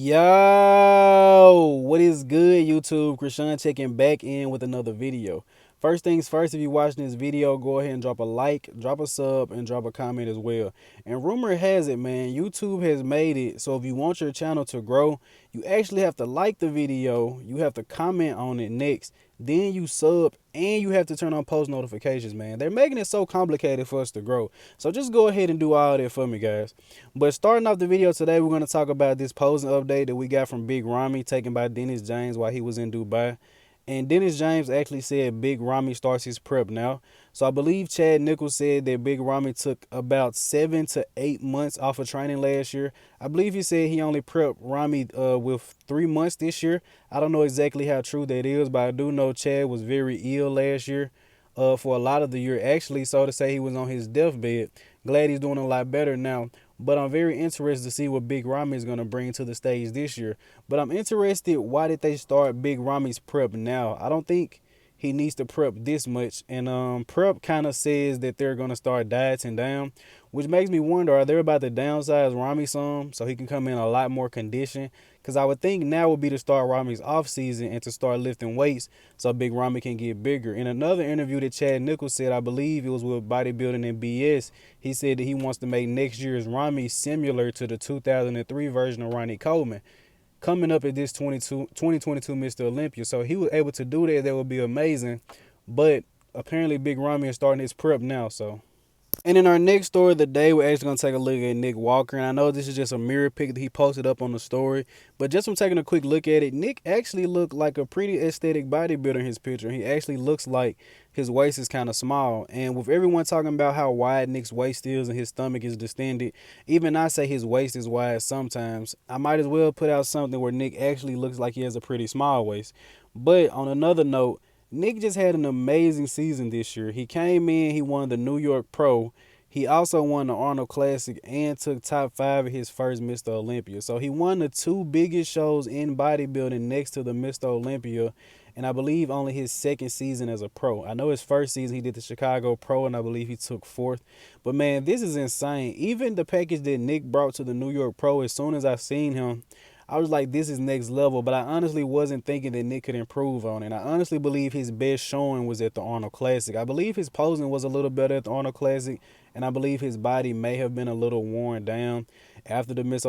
Yo, what is good, YouTube? Krishan checking back in with another video. First things first, if you're watching this video, go ahead and drop a like, drop a sub, and drop a comment as well. And rumor has it, man, YouTube has made it so if you want your channel to grow, you actually have to like the video, you have to comment on it next, then you sub, and you have to turn on post notifications, man. They're making it so complicated for us to grow. So just go ahead and do all that for me, guys. But starting off the video today, we're going to talk about this posing update that we got from Big Ramy taken by Dennis James while he was in Dubai. And Dennis James actually said Big Ramy starts his prep now. So I believe Chad Nichols said that Big Ramy took about 7 to 8 months off of training last year. I believe he said he only prepped Ramy with 3 months this year. I don't know exactly how true that is, but I do know Chad was very ill last year for a lot of the year. Actually, so to say, he was on his deathbed. Glad he's doing a lot better now. But I'm very interested to see what Big Ramy is going to bring to the stage this year. But I'm interested, why did they start Big Ramy's prep now? I don't think he needs to prep this much. And prep kind of says that they're going to start dieting down, which makes me wonder, are they about to downsize Ramy some so he can come in a lot more condition? Because I would think now would be to start Ramy's off season and to start lifting weights so Big Ramy can get bigger. In another interview that Chad Nichols said, I believe it was with Bodybuilding and BS, he said that he wants to make next year's Ramy similar to the 2003 version of Ronnie Coleman, coming up at this 2022 Mr. Olympia. So he was able to do that. That would be amazing. But apparently Big Ramy is starting his prep now, so. And in our next story of the day, we're actually going to take a look at Nick Walker. And I know this is just a mirror pic that he posted up on the story, but just from taking a quick look at it, Nick actually looked like a pretty aesthetic bodybuilder in his picture. He actually looks like his waist is kind of small. And with everyone talking about how wide Nick's waist is and his stomach is distended, even I say his waist is wide sometimes, I might as well put out something where Nick actually looks like he has a pretty small waist. But on another note, Nick just had an amazing season this year. He came in, he won the New York Pro. He also won the Arnold Classic and took top 5 at his first Mr. Olympia. So he won the 2 biggest shows in bodybuilding next to the Mr. Olympia, and I believe only his second season as a pro. I know his first season he did the Chicago Pro, and I believe he took 4th. But man, this is insane. Even the package that Nick brought to the New York Pro, as soon as I seen him, I was like, this is next level, but I honestly wasn't thinking that Nick could improve on it. I honestly believe his best showing was at the Arnold Classic. I believe his posing was a little better at the Arnold Classic, and I believe his body may have been a little worn down after the Mr.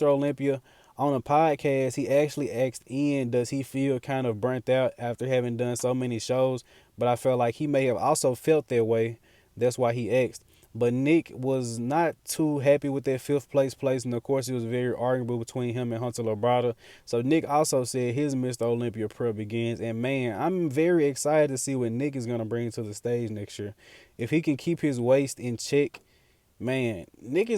Olympia. On a podcast, he actually asked Ian, does he feel kind of burnt out after having done so many shows? But I felt like he may have also felt that way. That's why he asked. But Nick was not too happy with that 5th place, and of course it was very arguable between him and Hunter Labrada. So Nick also said his Mr. Olympia prep begins, and man, I'm very excited to see what Nick is going to bring to the stage next year. If he can keep his waist in check, man, Nick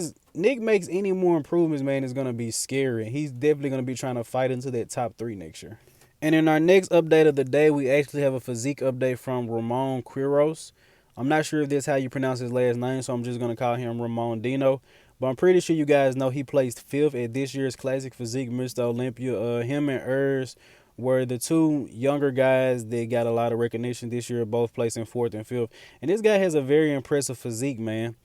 makes any more improvements, man, it's going to be scary. He's definitely going to be trying to fight into that top 3 next year. And in our next update of the day, we actually have a physique update from Ramon Quiros. I'm not sure if that's how you pronounce his last name, so I'm just going to call him Ramon Dino. But I'm pretty sure you guys know he placed 5th at this year's Classic Physique Mr. Olympia. Him and Urs were the 2 younger guys that got a lot of recognition this year, both placing 4th and 5th. And this guy has a very impressive physique, man.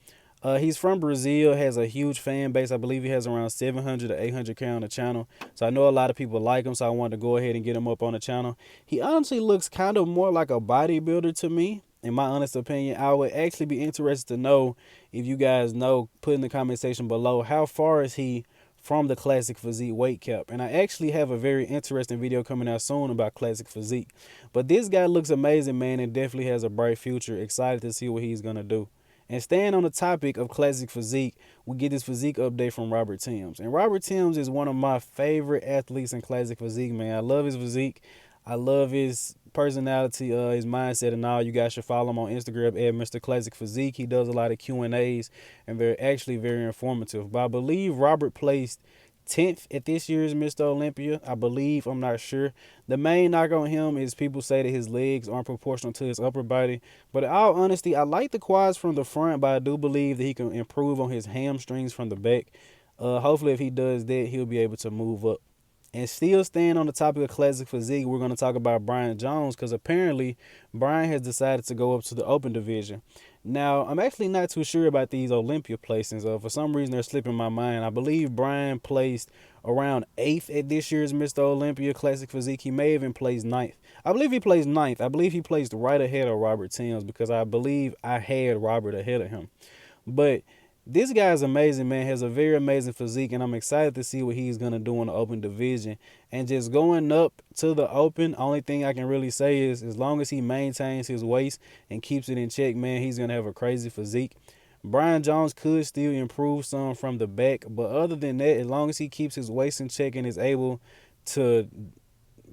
He's from Brazil, has a huge fan base. I believe he has around 700 to 800K on the channel. So I know a lot of people like him, so I wanted to go ahead and get him up on the channel. He honestly looks kind of more like a bodybuilder to me. In my honest opinion, I would actually be interested to know, if you guys know, put in the comment section below, how far is he from the Classic Physique weight cap. And I actually have a very interesting video coming out soon about Classic Physique. But this guy looks amazing, man, and definitely has a bright future. Excited to see what he's going to do. And staying on the topic of Classic Physique, we get this physique update from Robert Timms. And Robert Timms is one of my favorite athletes in Classic Physique, man. I love his physique. I love his personality, his mindset, and all. You guys should follow him on Instagram at Mr. Classic Physique. He does a lot of Q&As, and they're actually very informative. But I believe Robert placed 10th at this year's Mr. Olympia. I believe, I'm not sure. The main knock on him is people say that his legs aren't proportional to his upper body. But in all honesty, I like the quads from the front, but I do believe that he can improve on his hamstrings from the back. Hopefully, if he does that, he'll be able to move up. And still staying on the topic of classic physique, we're going to talk about Bryan Jones because apparently Bryan has decided to go up to the open division. Now, I'm actually not too sure about these Olympia placings. For some reason, they're slipping my mind. I believe Bryan placed around 8th at this year's Mr. Olympia Classic Physique. He may even placed ninth. I believe he placed ninth. I believe he placed right ahead of Robert Timms because I believe I had Robert ahead of him. But this guy is amazing, man. Has a very amazing physique, and I'm excited to see what he's gonna do in the open division. And just going up to the open, only thing I can really say is, as long as he maintains his waist and keeps it in check, man, he's gonna have a crazy physique. Bryan Jones could still improve some from the back, but other than that, as long as he keeps his waist in check and is able to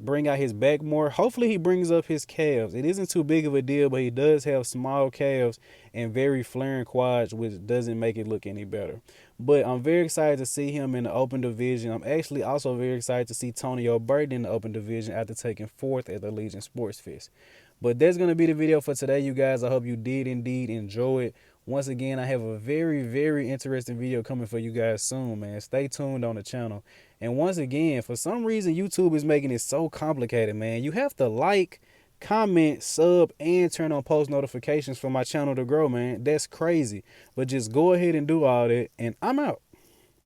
bring out his back more. Hopefully he brings up his calves. It isn't too big of a deal, but he does have small calves and very flaring quads, which doesn't make it look any better. But I'm very excited to see him in the open division. I'm actually also very excited to see Tonio Burton in the open division after taking 4th at the Legion Sports Fest. But that's going to be the video for today, you guys. I hope you did indeed enjoy it. Once again, I have a very, very interesting video coming for you guys soon, man. Stay tuned on the channel. And once again, for some reason, YouTube is making it so complicated, man. You have to like, comment, sub, and turn on post notifications for my channel to grow, man. That's crazy. But just go ahead and do all that, and I'm out.